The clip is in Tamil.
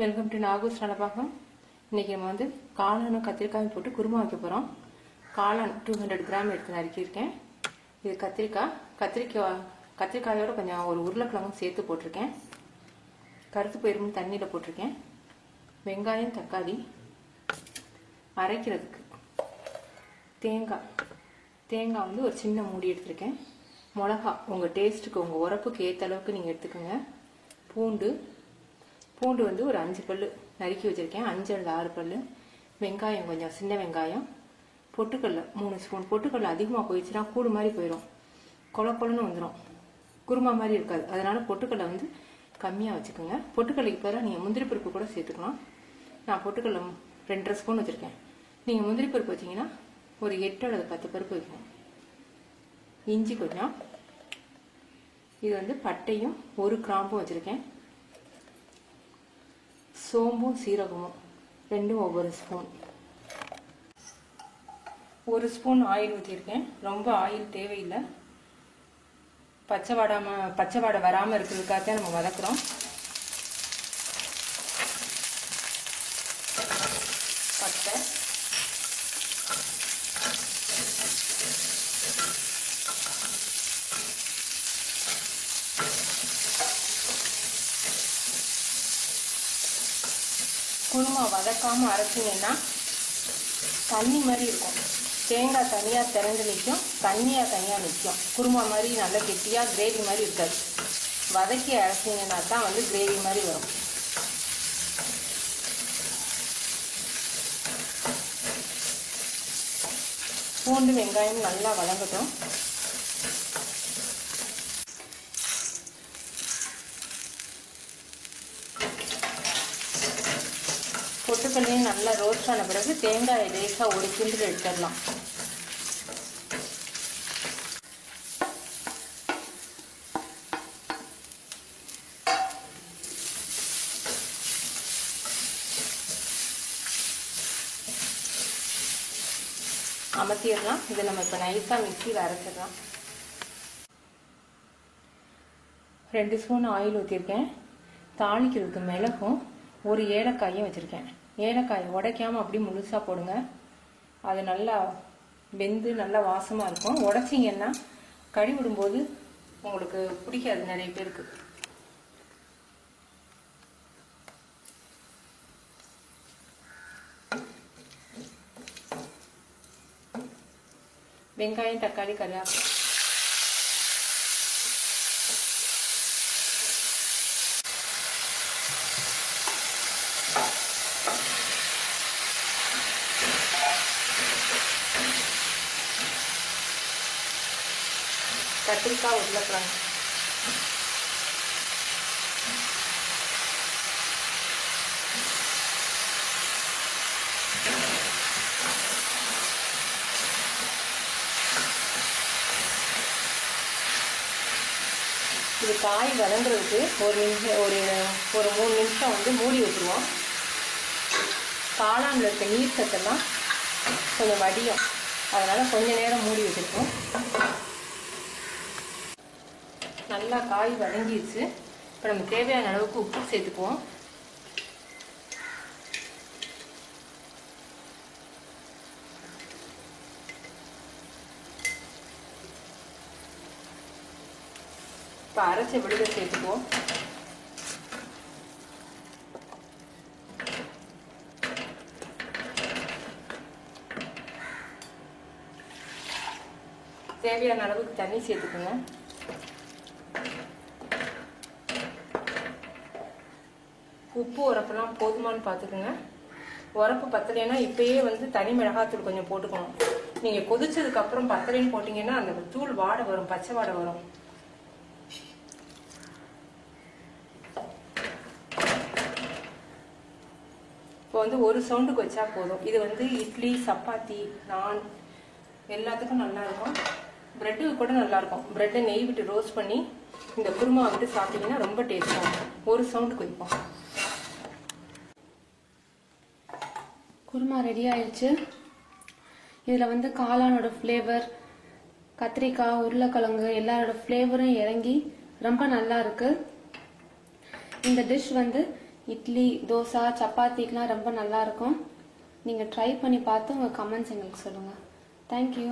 Welcome to நாகூஸ் Nalabagam. இன்னைக்கு நம்ம வந்து காளானும் கத்திரிக்காயும் போட்டு குருமா வைக்க போகிறோம். காளான் 200 கிராம் எடுத்து நறுக்கியிருக்கேன். இது கத்திரிக்காயோட கொஞ்சம் ஒரு உருளைக்கிழங்கும் சேர்த்து போட்டிருக்கேன். கருத்து போயிருமுன்னு தண்ணியில் போட்டிருக்கேன். வெங்காயம், தக்காளி, அரைக்கிறதுக்கு தேங்காய் வந்து ஒரு சின்ன மூடி எடுத்திருக்கேன். மிளகா உங்கள் டேஸ்ட்டுக்கு, உங்கள் உரப்புக்கு ஏற்ற அளவுக்கு நீங்கள் எடுத்துக்கோங்க. பூண்டு வந்து ஒரு 5 பல்லு நறுக்கி வச்சுருக்கேன். 5 அல்லது 6 பல்லு. வெங்காயம் கொஞ்சம் சின்ன வெங்காயம். பொட்டுக்கடலை 3 ஸ்பூன். பொட்டுக்கடலை அதிகமாக போயிடுச்சுன்னா கூடு மாதிரி போயிடும், கொலன்னு வந்துடும், குருமா மாதிரி இருக்காது. அதனால பொட்டுக்கடலை வந்து கம்மியாக வச்சுக்கோங்க. பொட்டுக்கடலைக்கு பதிலாக நீங்கள் முந்திரி பருப்பு கூட சேர்த்துக்கலாம். நான் பொட்டுக்கடலை 2.5 ஸ்பூன் வச்சுருக்கேன். நீங்கள் முந்திரி பருப்பு வச்சிங்கன்னா ஒரு 8 அல்லது 10 பருப்பு வைக்கணும். இஞ்சி கொஞ்சம். இது வந்து பட்டையும் 1 கிராம்பும் வச்சுருக்கேன். சோம்பும் சீரகமும் ரெண்டும் ஒவ்வொரு ஸ்பூன். 1 ஸ்பூன் ஆயில் ஊற்றிருக்கேன். ரொம்ப ஆயில் தேவையில்லை. பச்சை வாடை வராமல் இருக்கிறதுக்காக நம்ம வதக்குறோம். பட்டை, குருமா வதக்காமல் அரைச்சிங்கன்னா தண்ணி மாதிரி இருக்கும். தேங்காய் தனியாக திறந்து நிற்கும், தனியாக நிற்கும். குருமா மாதிரி நல்ல கெட்டியாக கிரேவி மாதிரி இருக்காது. வதக்கி அரைச்சிங்கன்னா தான் வந்து கிரேவி மாதிரி வரும். பூண்டு வெங்காயம் நல்லா வதங்கட்டும். பொட்டுக்கல்லையும் நல்லா ரோஸ்ட் ஆன பிறகு தேங்காயை லேசாக ஒரு கிண்டில் எடுத்துடலாம். அமர்த்திடலாம். இதை நம்ம இப்போ நைஸாக மிக்சியில் அரைச்சிடலாம். 2 ஸ்பூன் ஆயில் ஊற்றிருக்கேன். தாளிக்கிறதுக்கு மிளகும் 1 ஏலக்காயும் வச்சுருக்கேன். ஏலக்காயை உடைக்காமல் அப்படி முழுசாக போடுங்க. அது நல்லா வெந்து நல்லா வாசமாக இருக்கும். உடைச்சிங்கன்னா கறி விடும்போது உங்களுக்கு பிடிக்காது நிறைய பேருக்கு. வெங்காயம், தக்காளி, கருவேப்பிலை, கத்திரிக்காய், உருளைக்கிழங்கு, இது காய் வதங்குறதுக்கு ஒரு 3 நிமிஷம் வந்து மூடி வச்சுருவோம். காளானில் இருக்க நீர் சத்தெல்லாம் கொஞ்சம் வடியும், அதனால் கொஞ்சம் நேரம் மூடி வச்சுருக்கோம். நல்லா காய் வதங்கிடுச்சு. இப்போ நம்ம தேவையான அளவுக்கு உப்பு சேர்த்துக்குவோம். இப்போ அரைச்ச விழுத சேர்த்துக்குவோம். தேவையான அளவுக்கு தண்ணி சேர்த்துக்குங்க. உப்பு உரப்பெல்லாம் போதுமானு பார்த்துக்குங்க. உரப்பு பத்தலைன்னா இப்பயே வந்து தனி மிளகாத்தூள் கொஞ்சம் போட்டுக்கணும். நீங்கள் கொதிச்சதுக்கு அப்புறம் பத்தலைன்னு போட்டிங்கன்னா அந்த தூள் வாடை வரும், பச்சை வாடை வரும். இப்போ வந்து 1 சவுண்டுக்கு வச்சா போதும். இது வந்து இட்லி, சப்பாத்தி, நான் எல்லாத்துக்கும் நல்லா இருக்கும். பிரெட்டுக்கு கூட நல்லா இருக்கும். பிரெட்டை நெய் விட்டு ரோஸ்ட் பண்ணி இந்த குருமா விட்டு சாப்பிட்டீங்கன்னா ரொம்ப டேஸ்டாக இருக்கும். 1 சவுண்டுக்கு வைப்போம். குருமா ரெடி ஆயிடுச்சு. இதில் வந்து காளானோட ஃப்ளேவர், கத்திரிக்காய், உருளைக்கிழங்கு எல்லாரோட ஃப்ளேவரும் இறங்கி ரொம்ப நல்லா இருக்கு. இந்த டிஷ் வந்து இட்லி, தோசை, சப்பாத்திக்கெலாம் ரொம்ப நல்லா இருக்கும். நீங்கள் ட்ரை பண்ணி பார்த்து உங்கள் கமெண்ட்ஸ் எங்களுக்கு சொல்லுங்கள். தேங்க்யூ.